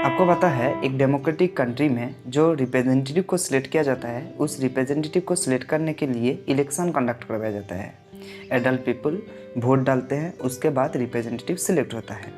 आपको पता है एक डेमोक्रेटिक कंट्री में जो रिप्रेजेंटेटिव को सिलेक्ट किया जाता है उस रिप्रेजेंटेटिव को सिलेक्ट करने के लिए इलेक्शन कंडक्ट करवाया जाता है। एडल्ट पीपल वोट डालते हैं, उसके बाद रिप्रेजेंटेटिव सिलेक्ट होता है।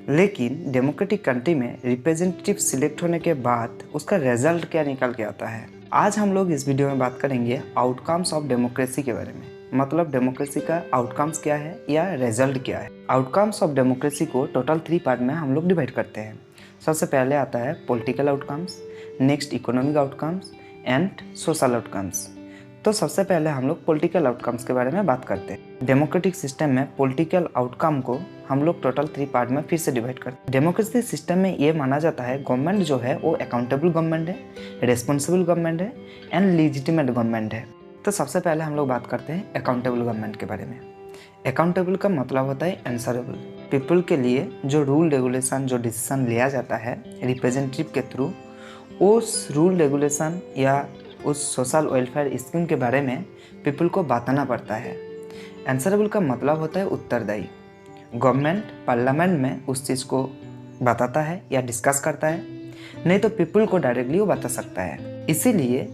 लेकिन डेमोक्रेटिक कंट्री में रिप्रेजेंटेटिव सिलेक्ट होने के बाद उसका रिजल्ट क्या निकल के आता है। आज हम लोग इस वीडियो में बात करेंगे आउटकम्स ऑफ डेमोक्रेसी के बारे में, मतलब डेमोक्रेसी का आउटकम्स क्या है या रिजल्ट क्या है। आउटकम्स ऑफ डेमोक्रेसी को टोटल 3 पार्ट में हम लोग डिवाइड करते हैं। सबसे पहले आता है political outcomes, next economic outcomes and social outcomes. तो सबसे पहले हम लोग पॉलिटिकल आउटकम्स के बारे में बात करते हैं। डेमोक्रेटिक सिस्टम में पॉलिटिकल आउटकम को हम लोग टोटल 3 पार्ट में फिर से डिवाइड करते हैं। डेमोक्रेसी सिस्टम में ये माना जाता है गवर्नमेंट जो है वो अकाउंटेबल गवर्नमेंट है, रिस्पॉन्सिबल गवर्नमेंट है एंड लीजिटिमेट गवर्नमेंट है। तो सबसे पहले हम लोग बात करते हैं अकाउंटेबल गवर्नमेंट के बारे में। अकाउंटेबल का मतलब होता है आंसरेबल। पीपल के लिए जो रूल रेगुलेशन जो डिसीजन लिया जाता है रिप्रेजेंटेटिव के थ्रू, उस रूल रेगुलेशन या उस सोशल वेलफेयर स्कीम के बारे में पीपल को बताना पड़ता है। आंसरेबल का मतलब होता है उत्तरदायी। गवर्नमेंट पार्लियामेंट में उस चीज़ को बताता है या डिस्कस करता है, नहीं तो पीपल को डायरेक्टली वो बता सकता है। इसीलिए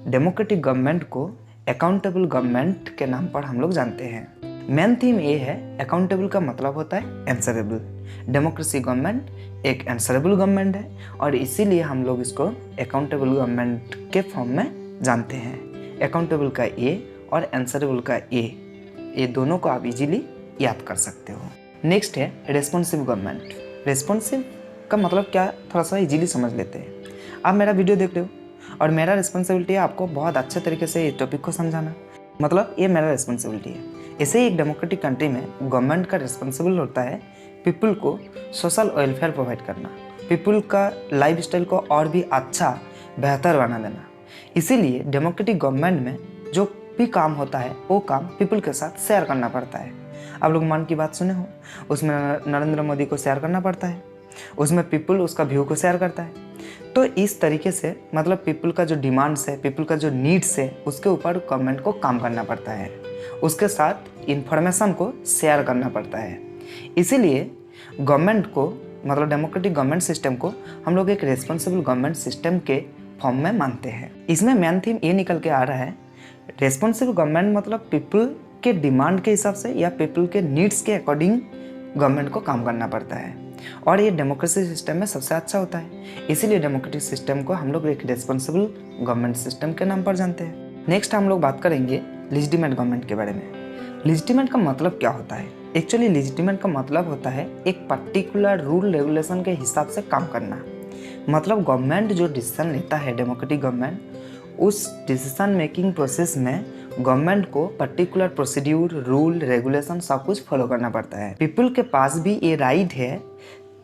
डेमोक्रेटिक गवर्नमेंट को अकाउंटेबल गवर्नमेंट के नाम पर हम लोग जानते हैं। मेन थीम ये है, अकाउंटेबल का मतलब होता है आंसरेबल। डेमोक्रेसी गवर्नमेंट एक आंसरेबल गवर्नमेंट है और इसीलिए हम लोग इसको अकाउंटेबल गवर्नमेंट के फॉर्म में जानते हैं। अकाउंटेबल का ए और आंसरेबल का ए, ये दोनों को आप इजीली याद कर सकते हो। नेक्स्ट है रेस्पॉन्सिव गवर्नमेंट। रेस्पॉन्सिव का मतलब क्या, थोड़ा सा इजीली समझ लेते हैं। आप मेरा वीडियो देख रहे हो और मेरा रिस्पॉन्सिबिलिटी है आपको बहुत अच्छे तरीके से इस टॉपिक को समझाना, मतलब ये मेरा रिस्पॉन्सिबिलिटी है। ऐसे ही एक डेमोक्रेटिक कंट्री में गवर्नमेंट का रिस्पॉन्सिबल होता है पीपल को सोशल वेलफेयर प्रोवाइड करना, पीपल का लाइफ स्टाइल को और भी अच्छा बेहतर बना देना। इसीलिए डेमोक्रेटिक गवर्नमेंट में जो भी काम होता है वो काम पीपल के साथ शेयर करना पड़ता है। आप लोग मन की बात सुने हो, उसमें नरेंद्र मोदी को शेयर करना पड़ता है, उसमें पीपल उसका व्यू को शेयर करता है। तो इस तरीके से मतलब पीपल का जो डिमांड्स है, पीपल का जो नीड्स है, उसके ऊपर गवर्नमेंट को काम करना पड़ता है, उसके साथ इंफॉर्मेशन को शेयर करना पड़ता है। इसीलिए गवर्नमेंट को, मतलब डेमोक्रेटिक गवर्नमेंट सिस्टम को हम लोग एक रिस्पॉन्सिबल गवर्नमेंट सिस्टम के फॉर्म में मानते हैं। इसमें मेन थीम ये निकल के आ रहा है, रिस्पॉन्सिबल गवर्नमेंट मतलब पीपल के डिमांड के हिसाब से या पीपल के नीड्स के अकॉर्डिंग गवर्नमेंट को काम करना पड़ता है और ये डेमोक्रेसी सिस्टम में सबसे अच्छा होता है। इसीलिए डेमोक्रेटिक सिस्टम को हम लोग एक रिस्पॉन्सिबल गवर्नमेंट सिस्टम के नाम पर जानते हैं। नेक्स्ट हम लोग बात करेंगे लेजिटिमेट गवर्नमेंट के बारे में। लेजिटिमेट का मतलब क्या होता है? एक्चुअली लेजिटिमेट का मतलब होता है एक पर्टिकुलर रूल रेगुलेशन के हिसाब से काम करना। मतलब गवर्नमेंट जो डिसीजन लेता है, डेमोक्रेटिक गवर्नमेंट, उस डिसीजन मेकिंग प्रोसेस में गवर्नमेंट को पर्टिकुलर प्रोसीड्यूर, रूल, रेगुलेशन सब कुछ फॉलो करना पड़ता है। पीपल के पास भी ये राइट है,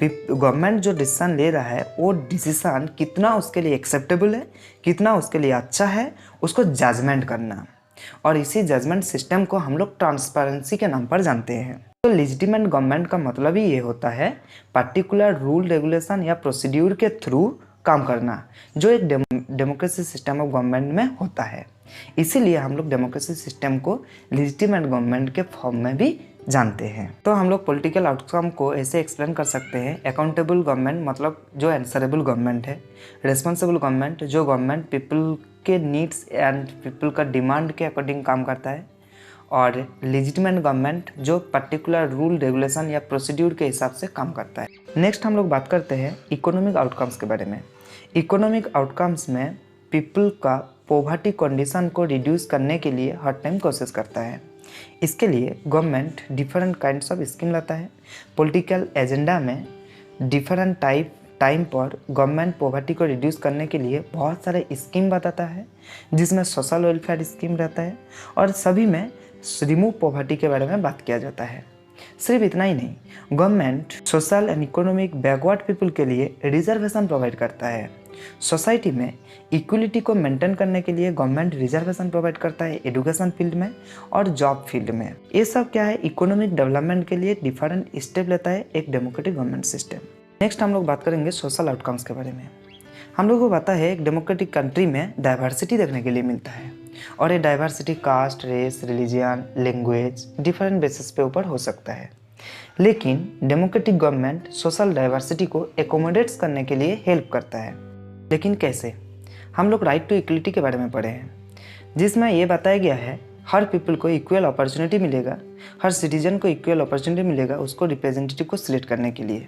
गवर्नमेंट जो डिसीजन ले रहा है वो डिसीजन कितना उसके लिए एक्सेप्टेबल है, कितना उसके लिए अच्छा है, उसको जजमेंट करना। और इसी जजमेंट सिस्टम को हम लोग ट्रांसपेरेंसी के नाम पर जानते हैं। तो लेजिटिमेट गवर्नमेंट का मतलब ही ये होता है पर्टिकुलर रूल, रेगुलेशन या प्रोसीड्यूर के थ्रू काम करना, जो एक डेमोक्रेसी सिस्टम ऑफ गवर्नमेंट में होता है। इसीलिए हम लोग डेमोक्रेसी सिस्टम को लेजिटिमेट गवर्नमेंट के फॉर्म में भी जानते हैं। तो हम लोग पॉलिटिकल आउटकम को ऐसे एक्सप्लेन कर सकते हैं, अकाउंटेबल गवर्नमेंट मतलब जो आंसरेबल गवर्नमेंट है, रिस्पॉन्सिबल गवर्नमेंट जो गवर्नमेंट पीपल के नीड्स एंड पीपल का डिमांड के अकॉर्डिंग काम करता है, और लेजिटिमेट गवर्नमेंट जो पर्टिकुलर रूल, रेगुलेशन या प्रोसीड्यूर के हिसाब से काम करता है। नेक्स्ट हम लोग बात करते हैं इकोनॉमिक आउटकम्स के बारे में। इकोनॉमिक आउटकम्स में पीपल का पॉवर्टी कंडीशन को रिड्यूस करने के लिए हर टाइम कोशिश करता है। इसके लिए government different kinds of scheme लाता है। पॉलिटिकल एजेंडा में डिफरेंट टाइम पर गवर्नमेंट पॉवर्टी को रिड्यूस करने के लिए बहुत सारे स्कीम बताता है, जिसमें सोशल वेलफेयर स्कीम रहता है और सभी में रिमूव पॉवर्टी के बारे में बात किया जाता है। सिर्फ इतना ही नहीं, government social and economic backward people के लिए रिजर्वेशन प्रोवाइड करता है। सोसाइटी में इक्वलिटी को मेंटेन करने के लिए गवर्नमेंट रिजर्वेशन प्रोवाइड करता है एजुकेशन फील्ड में और जॉब फील्ड में। ये सब क्या है, इकोनॉमिक डेवलपमेंट के लिए डिफरेंट स्टेप लेता है एक डेमोक्रेटिक गवर्नमेंट सिस्टम। नेक्स्ट हम लोग बात करेंगे सोशल आउटकम्स के बारे में। हम लोग को पता है एक डेमोक्रेटिक कंट्री में डाइवर्सिटी देखने के लिए मिलता है और ये diversity caste, race, religion, language, different basis पे ऊपर हो सकता है। लेकिन डेमोक्रेटिक गवर्नमेंट सोशल डाइवर्सिटी को एकोमोडेट्स करने के लिए हेल्प करता है। लेकिन कैसे? हम लोग राइट टू इक्वलिटी के बारे में पढ़े हैं, जिसमें ये बताया गया है हर पीपल को इक्वल अपॉर्चुनिटी मिलेगा, हर सिटीजन को इक्वल अपॉर्चुनिटी मिलेगा उसको रिप्रेजेंटेटिव को सिलेक्ट करने के लिए।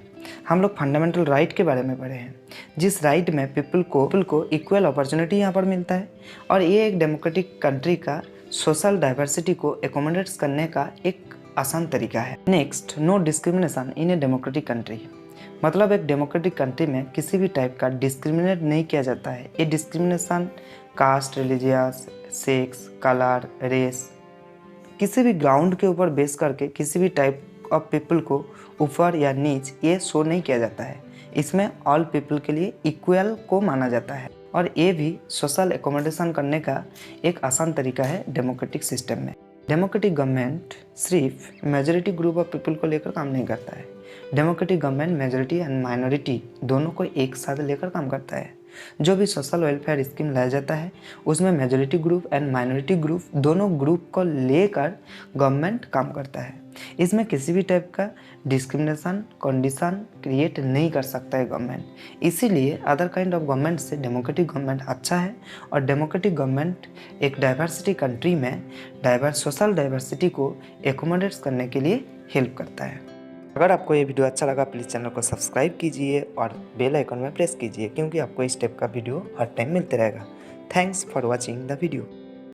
हम लोग फंडामेंटल राइट के बारे में पढ़े हैं, जिस राइट में पीपल को इक्वल अपॉर्चुनिटी यहाँ पर मिलता है, और ये एक डेमोक्रेटिक कंट्री का सोशल डाइवर्सिटी को एकोमोडेट्स करने का एक आसान तरीका है। Next, no discrimination in a democratic country. मतलब एक डेमोक्रेटिक कंट्री में किसी भी टाइप का डिस्क्रिमिनेट नहीं किया जाता है। ये discrimination caste, religious, sex, colour, race, किसी भी ग्राउंड के ऊपर बेस करके किसी भी टाइप ऑफ पीपल को ऊपर या नीच ये शो नहीं किया जाता है। इसमें ऑल पीपल के लिए इक्वल को माना जाता है, और ये भी सोशल एकोमोडेशन करने का एक आसान तरीका है डेमोक्रेटिक सिस्टम में। डेमोक्रेटिक गवर्नमेंट सिर्फ मेजॉरिटी ग्रुप ऑफ पीपल को लेकर काम नहीं करता है। Democratic government majority and minority दोनों को एक साथ लेकर काम करता है। जो भी सोशल वेलफेयर स्कीम लाया जाता है उसमें majority group and minority group दोनों ग्रुप को लेकर गवर्नमेंट काम करता है। इसमें किसी भी टाइप का डिस्क्रिमिनेशन कंडीशन क्रिएट नहीं कर सकता है गवर्नमेंट। इसीलिए अदर काइंड ऑफ गवर्नमेंट से डेमोक्रेटिक गवर्नमेंट अच्छा है, और डेमोक्रेटिक गवर्नमेंट एक डाइवर्सिटी कंट्री में सोशल डाइवर्सिटी को एकोमोडेट्स करने के लिए हेल्प करता है। अगर आपको ये वीडियो अच्छा लगा प्लीज़ चैनल को सब्सक्राइब कीजिए और बेल आइकन में प्रेस कीजिए, क्योंकि आपको इस टाइप का वीडियो हर टाइम मिलते रहेगा। Thanks for watching the video.